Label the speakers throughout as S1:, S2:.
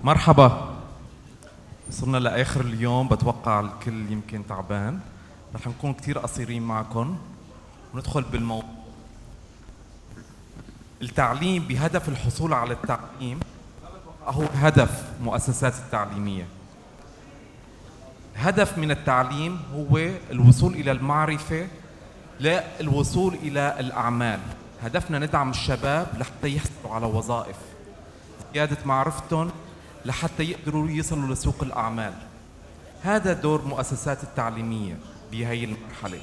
S1: مرحبا. وصلنا لآخر اليوم، بتوقع الكل يمكن تعبان. رح نكون كتير قصيرين معكم وندخل بالموضوع. التعليم بهدف الحصول على التعليم هو هدف مؤسسات التعليمية. هدف من التعليم هو الوصول إلى المعرفة، لا الوصول إلى الأعمال. هدفنا ندعم الشباب لحتى يحصلوا على وظائف، زيادة معرفتهم لحتى يقدروا يصلوا لسوق الأعمال. هذا دور مؤسسات التعليمية بهي المرحلة.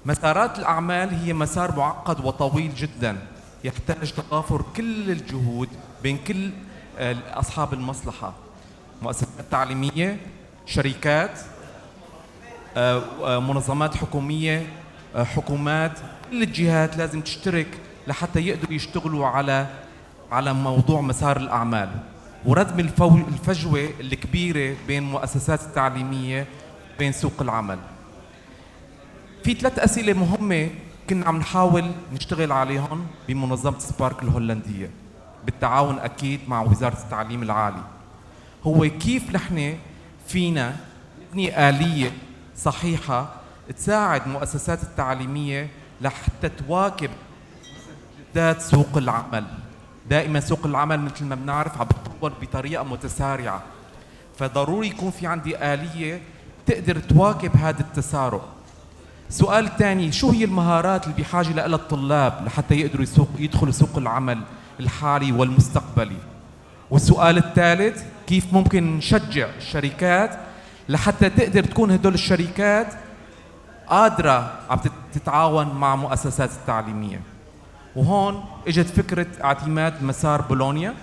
S1: مسارات الأعمال هي مسار معقد وطويل جدا، يحتاج تضافر كل الجهود بين كل أصحاب المصلحة، مؤسسات تعليمية، شركات، منظمات حكومية، حكومات. كل الجهات لازم تشترك لحتى يقدروا يشتغلوا على موضوع مسار الأعمال وردم الفجوة الكبيرة بين المؤسسات التعليمية وبين سوق العمل. في 3 أسئلة مهمة كنا عم نحاول نشتغل عليهم بمنظمة سبارك الهولندية بالتعاون أكيد مع وزارة التعليم العالي. هو كيف نحن فينا نبني آلية صحيحة تساعد المؤسسات التعليمية لحتى تواكب مستجدات سوق العمل. دائما سوق العمل مثل ما بنعرف عم بتطور بطريقة متسارعة، فضروري يكون في عندي آلية تقدر تواكب هذا التسارع. السؤال الثاني، شو هي المهارات اللي بحاجة لها الطلاب لحتى يقدروا يدخلوا سوق العمل الحالي والمستقبلي؟ والسؤال الثالث، كيف ممكن نشجع الشركات لحتى تقدر تكون هدول الشركات قادرة عم تتعاون مع مؤسسات التعليمية. وهون اجت فكرة اعتماد مسار بولونيا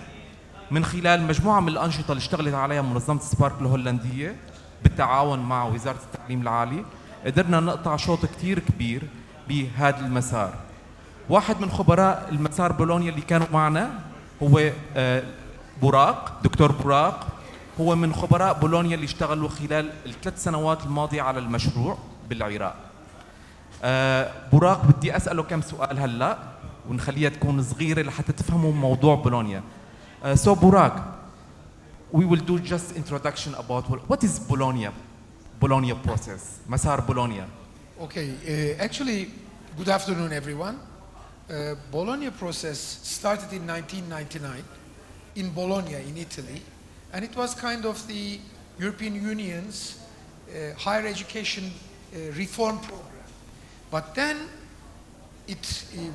S1: من خلال مجموعة من الأنشطة اللي اشتغلت عليها منظمة سبارك الهولندية بالتعاون مع وزارة التعليم العالي. قدرنا نقطع شوط كتير كبير بهذا المسار. واحد من خبراء المسار بولونيا اللي كانوا معنا هو براق، دكتور براق. هو من خبراء بولونيا اللي اشتغلوا خلال ال3 سنوات الماضية على المشروع بالعراق. براق بدي أسأله كم سؤال هلأ ونخليها تكون صغيرة لحتى تفهموا موضوع بولونيا. So Burak, we will do just introduction about what is Bologna process, مسار بولونيا.
S2: Okay, actually, good afternoon everyone. Bologna process started in 1999 in Bologna in Italy, and it was kind of the European Union's higher education reform program. But then it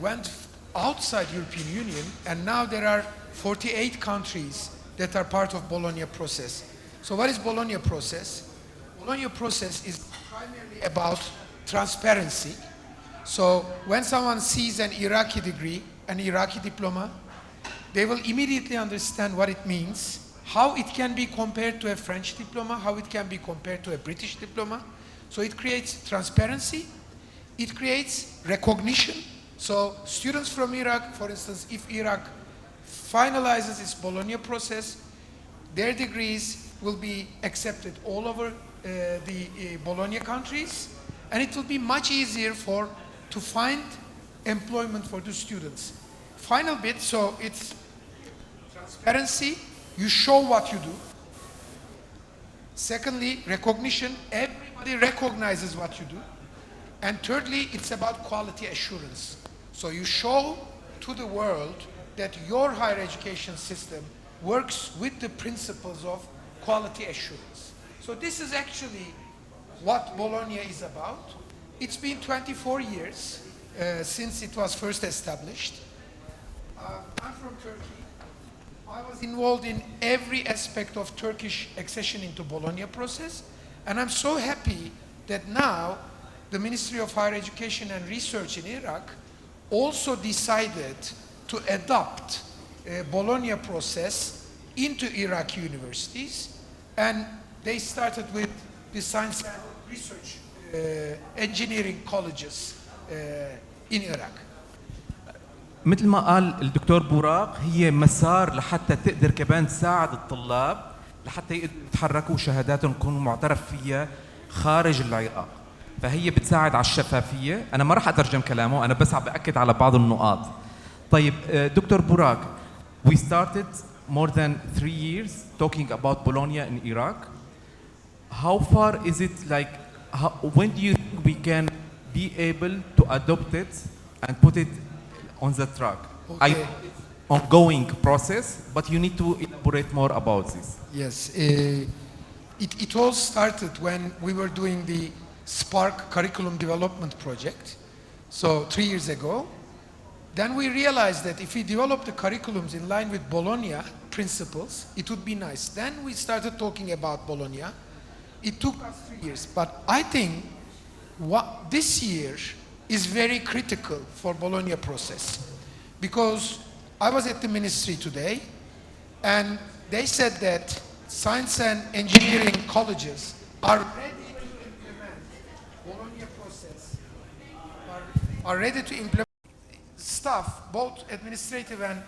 S2: went outside European Union, and now there are 48 countries that are part of Bologna process. So what is Bologna process? Bologna process is primarily about transparency. So when someone sees an Iraqi degree, an Iraqi diploma, they will immediately understand what it means, how it can be compared to a French diploma, how it can be compared to a British diploma. So it creates transparency, it creates recognition. So students from Iraq, for instance, if Iraq finalizes its Bologna process, their degrees will be accepted all over the Bologna countries, and it will be much easier to find employment for the students. Final bit, so it's transparency, you show what you do. Secondly, recognition, everybody recognizes what you do. And thirdly, it's about quality assurance. So you show to the world that your higher education system works with the principles of quality assurance. So this is actually what Bologna is about. It's been 24 years since it was first established. I'm from Turkey. I was involved in every aspect of Turkish accession into Bologna process, and I'm so happy that now the Ministry of Higher Education and Research in Iraq also decided to adopt Bologna process into Iraqi universities, and they started with the science and research engineering colleges in Iraq.
S1: مثل ما قال الدكتور براق، هي مسار لحتى تقدر كمان تساعد الطلاب لحتى يقدروا يتحركوا شهاداتهم تكون معترف فيها خارج العراق. فهي بتساعد على الشفافية. أنا ما راح أترجم كلامه، أنا بس عم بأكد على بعض النقاط. طيب دكتور براق, we started more than 3 years talking about Bologna in Iraq. How far is it like, when do you think we can be able to adopt it and put it on the track?
S2: Okay.
S1: Ongoing process, but you need to elaborate more about this.
S2: Yes, it all started when we were doing the Spark curriculum development project, so 3 years ago. Then we realized that if we develop the curriculums in line with Bologna principles, it would be nice. Then we started talking about Bologna. It took us 3 years, but I think this year is very critical for Bologna process, because I was at the ministry today, and they said that science and engineering colleges are ready to implement Bologna process, are ready to implement staff, both administrative and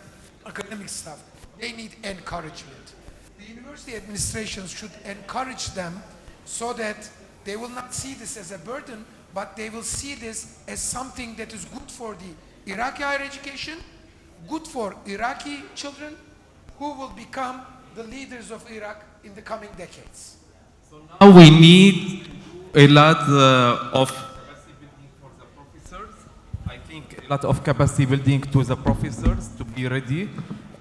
S2: academic staff. They need encouragement. The university administrations should encourage them so that they will not see this as a burden, but they will see this as something that is good for the Iraqi higher education, good for Iraqi children who will become the leaders of Iraq in the coming decades.
S1: So now we need a lot of capacity building for the professors. I think a lot of capacity building to the professors to be ready.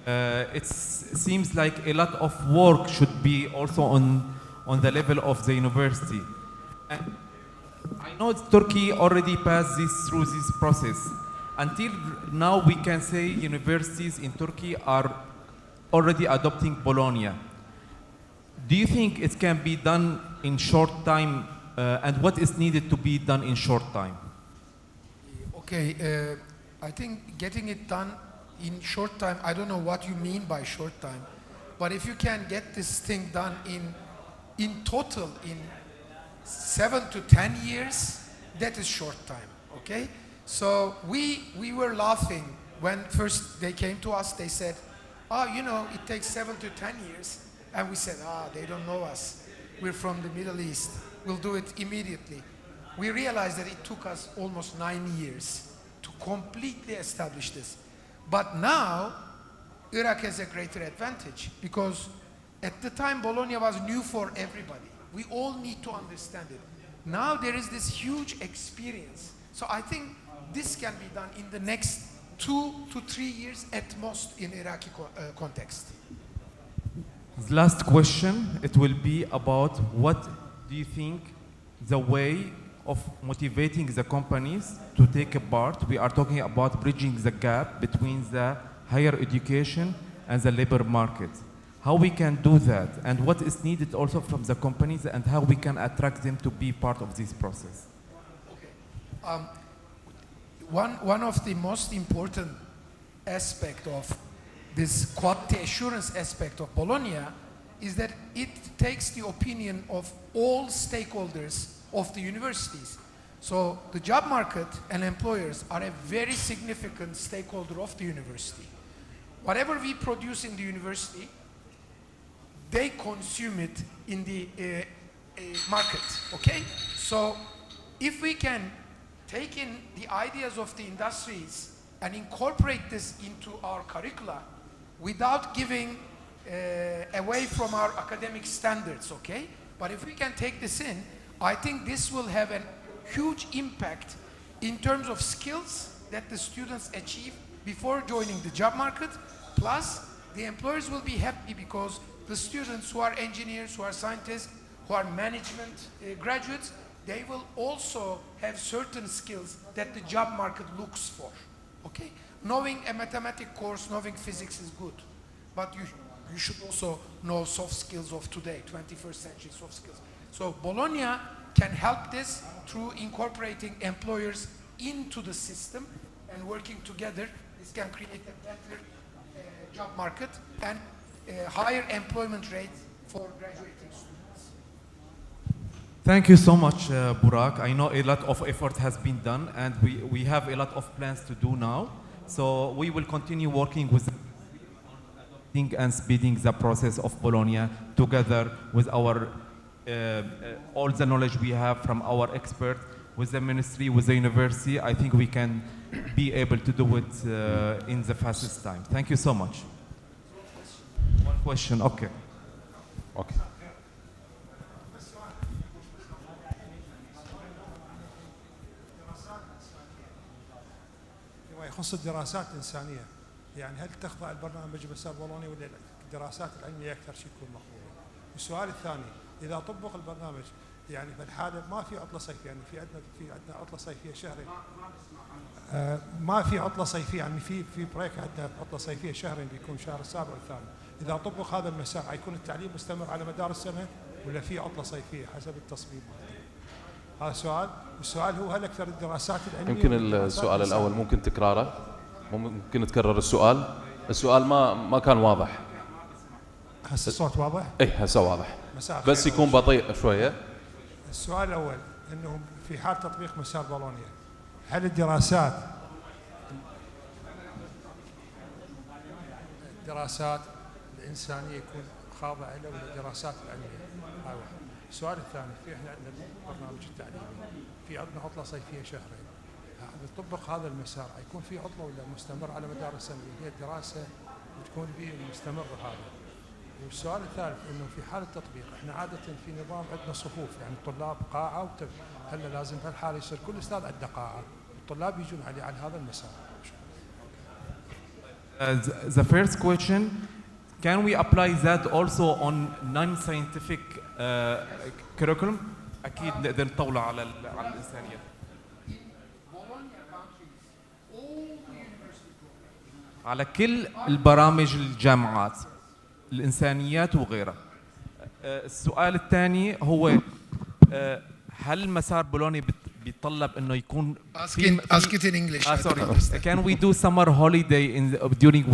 S1: It seems like a lot of work should be also on the level of the university. And I know Turkey already passed through this process. Until now, we can say universities in Turkey are already adopting Bologna. Do you think it can be done in short time, and what is needed to be done in short time?
S2: Okay, I think getting it done in short time, I don't know what you mean by short time, but if you can get this thing done in total in 7 to 10 years, that is short time, okay? So we were laughing when first they came to us. They said, oh, you know, it takes 7 to 10 years. And we said, they don't know us. We're from the Middle East. We'll do it immediately. We realized that it took us almost 9 years to completely establish this. But now, Iraq has a greater advantage, because at the time Bologna was new for everybody. We all need to understand it. Now there is this huge experience. So I think this can be done in the next 2 to 3 years at most in Iraqi context.
S1: The last question, it will be about what do you think the way of motivating the companies to take a part. We are talking about bridging the gap between the higher education and the labor market. How we can do that, and what is needed also from the companies, and how we can attract them to be part of this process.
S2: Okay. One of the most important aspect of this quality assurance aspect of Bologna is that it takes the opinion of all stakeholders of the universities. So the job market and employers are a very significant stakeholder of the university. Whatever we produce in the university, they consume it in the market, okay? So if we can take in the ideas of the industries and incorporate this into our curricula without giving away from our academic standards, okay? But if we can take this in, I think this will have a huge impact in terms of skills that the students achieve before joining the job market. Plus, the employers will be happy because the students who are engineers, who are scientists, who are management graduates, they will also have certain skills that the job market looks for, okay? Knowing a mathematics course, knowing physics is good, but you should also know soft skills of today, 21st century soft skills. So Bologna can help this through incorporating employers into the system and working together. This can create a better job market and higher employment rates for graduating students.
S1: Thank you so much, Burak. I know a lot of effort has been done, and we have a lot of plans to do now. So we will continue working with adopting and speeding the process of Bologna together with our all the knowledge we have from our experts, with the ministry, with the university. I think we can be able to do it in the fastest time. Thank you so much. question. Okay.
S3: اوكي.
S4: فيما يخص الدراسات الإنسانية، يعني هل تخضع البرنامج مسار بولوني ولا الدراسات العلمية أكثر شيء يكون مقبول؟ والسؤال الثاني، إذا طبق البرنامج يعني في الحالة ما في عطلة صيفية، يعني في عندنا عطلة صيفية شهرين. ما في عطلة صيفية، يعني في بريك، عندنا عطلة صيفية شهرين بيكون شهر السابع والثامن. إذا طبق هذا المسار حيكون التعليم مستمر على مدار السنة ولا في عطلة صيفية حسب التصميم؟ هذا سؤال. والسؤال هو هل أكثر الدراسات العلمية
S3: يمكن السؤال الأول ممكن تكراره؟ ممكن تكرر السؤال؟ السؤال ما كان واضح.
S4: هسه الصوت واضح؟
S3: اي هسه واضح، بس يكون بطيء شوية.
S4: السؤال الأول أنه في حال تطبيق مسار بولونيا، هل الدراسات الإنسانية يكون خاضعة له ولا الدراسات العلمية؟ هاي واحد. السؤال الثاني، في احنا عندنا برنامج التعليمي في عندنا عطلة صيفية شهرين، نطبق هذا المسار يكون في عطلة ولا مستمر على مدار السنة؟ هي الدراسة بتكون مستمرة هذا. والسؤال الثالث انه في حال التطبيق احنا عادة في نظام عندنا صفوف، يعني الطلاب قاعة هلا لازم في الحالة يصير كل استاذ عنده قاعة، الطلاب يجون على هذا المسار.
S1: The first question, can we apply that also on non-scientific curriculum? أكيد نقدر نطوله على الإنسانية. على كل البرامج الجامعات الإنسانيات وغيرها. السؤال الثاني هو هل مسار بولوني بيتطلب انه يكون
S2: ask it in English.
S1: Sorry. Can we do summer holiday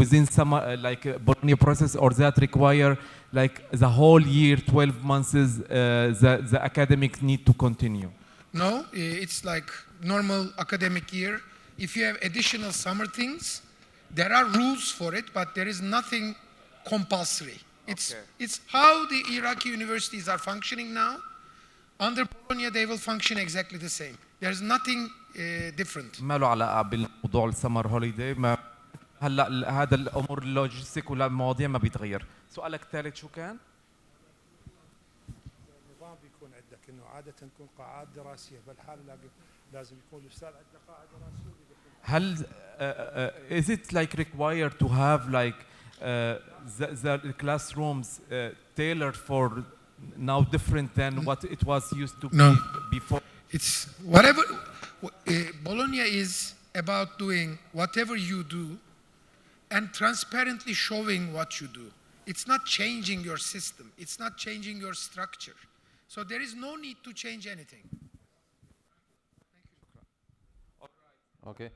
S1: within summer like Bologna process, or that require like the whole year 12 months the academic need to continue?
S2: No, it's like normal academic year. If you have additional summer things, there are rules for it, but there is nothing compulsory. It's how the Iraqi universities are functioning now. Under Bologna they will function exactly the same. There's nothing different.
S1: ما له علاقة بالموضوع السمر هوليداي. ما هلا هذا الامور اللوجستيك ولا المواضيع ما بيتغير. سؤالك الثالث شو كان؟
S4: النظام بيكون عندك انه عادة تكون قاعات دراسية، بالحال لازم يكون الاستاذ عنده قاعة دراسية.
S1: هل is it like required to have like the classrooms tailored for now different than what it was used to be before?
S2: It's whatever. Bologna is about doing whatever you do and transparently showing what you do. It's not changing your system. It's not changing your structure. So there is no need to change anything.
S3: Okay.